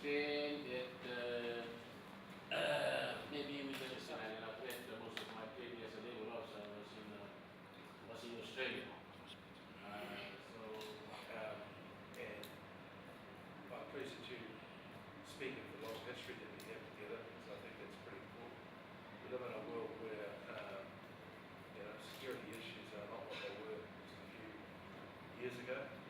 Spain, maybe we can sign, and I've met most of my previous labor also was in Australia. And I'm pleased that you speaking of the long history that we have together, because I think that's pretty important. We live in a world where security issues are not what they were just a few years ago.